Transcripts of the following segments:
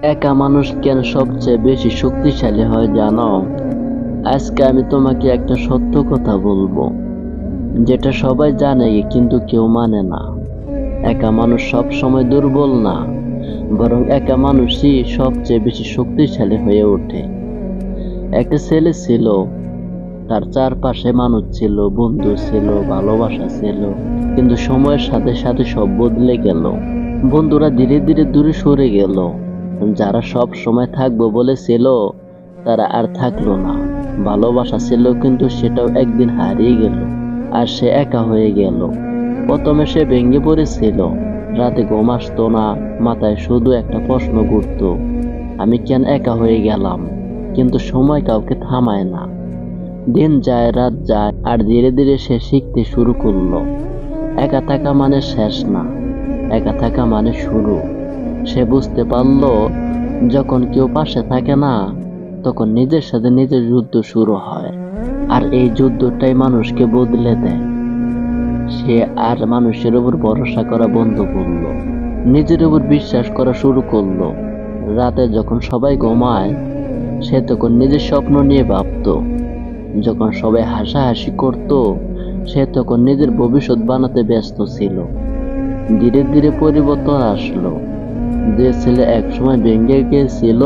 একা মানুষ কেন সবচেয়ে বেশি শক্তিশালী হয় জানো? আজকে আমি তোমাকে একটা সত্য কথা বলবো, যেটা সবাই জানে কিন্তু কেউ মানে না। একা মানুষ সব সময় দুর্বল না, বরং একা মানুষই সবচেয়ে বেশি শক্তিশালী হয়ে ওঠে। একটা ছেলে ছিল, তার চারপাশে মানুষ ছিল, বন্ধু ছিল, ভালোবাসা ছিল। কিন্তু সময়ের সাথে সাথে সব বদলে গেল। বন্ধুরা ধীরে ধীরে দূরে সরে গেল। যারা সব সময় থাকবো বলেছিল, তারা আর থাকলো না। ভালোবাসা ছিল কিন্তু সেটাও একদিন হারিয়ে গেল। আর সে একা হয়ে গেল। প্রথমে সে ভেঙে পড়েছিল। রাতে ঘুম আসতো না, মাথায় শুধু একটা প্রশ্ন ঘুরতো, আমি কেন একা হয়ে গেলাম? কিন্তু সময় কাউকে থামায় না। দিন যায়, রাত যায়, আর ধীরে ধীরে সে শিখতে শুরু করলো। একা থাকা মানে শেষ না, একা থাকা মানে শুরু। সে বুঝতে পারলো, যখন কেউ পাশে থাকে না, তখন নিজের সাথে নিজের যুদ্ধ শুরু হয়। আর এই যুদ্ধটাই মানুষকে বদলে দেয়। সে আর মানুষের উপর ভরসা করা বন্ধ করলো, নিজের উপর বিশ্বাস করা শুরু করলো। রাতে যখন সবাই ঘুমায়, সে তখন নিজের স্বপ্ন নিয়ে ভাবতো। যখন সবাই হাসাহাসি করত, সে তখন নিজের ভবিষ্যৎ বানাতে ব্যস্ত ছিল। ধীরে ধীরে পরিবর্তন আসলো। যে ছেলে একসময় ভেঙে গিয়েছিল,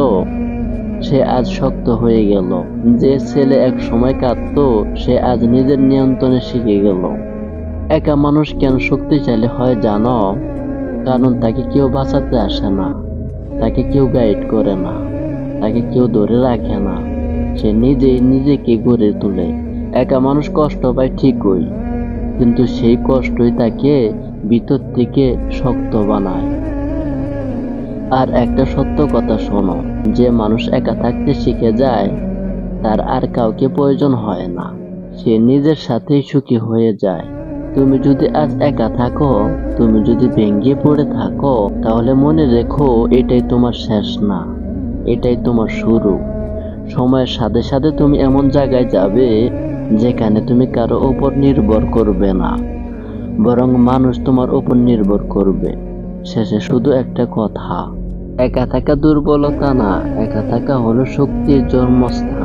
সে আজ শক্ত হয়ে গেল। যে ছেলে এক সময় কাঁদতো, সে আজ নিজের নিয়ন্ত্রণে শিখে গেল। একা মানুষ কেন শক্তিশালী হয় জানো? কারণ তাকে কেউ বাঁচাতে আসে না, তাকে কেউ গাইড করে না, তাকে কেউ ধরে রাখে না। সে নিজেই নিজেকে গড়ে তোলে। একা মানুষ কষ্ট পায় ঠিকই, কিন্তু সেই কষ্টই তাকে ভিতর থেকে শক্ত বানায়। আর একটা সত্য কথা শোনো, যে মানুষ একা থাকতে শিখে যায়, তার আর কাউকে প্রয়োজন হয় না। সে নিজের সাথেই সুখী হয়ে যায়। তুমি যদি আজ একা থাকো, তুমি যদি ভেঙে পড়ে থাকো, তাহলে মনে রেখো, এটাই তোমার শেষ না, এটাই তোমার শুরু। সময়ের সাথে সাথে তুমি এমন জায়গায় যাবে, যেখানে তুমি কারো উপর নির্ভর করবে না, বরং মানুষ তোমার উপর নির্ভর করবে। শেষে শুধু একটা কথা, একা থাকা দুর্বলতা না, একা থাকা হলো শক্তির জন্মস্থান।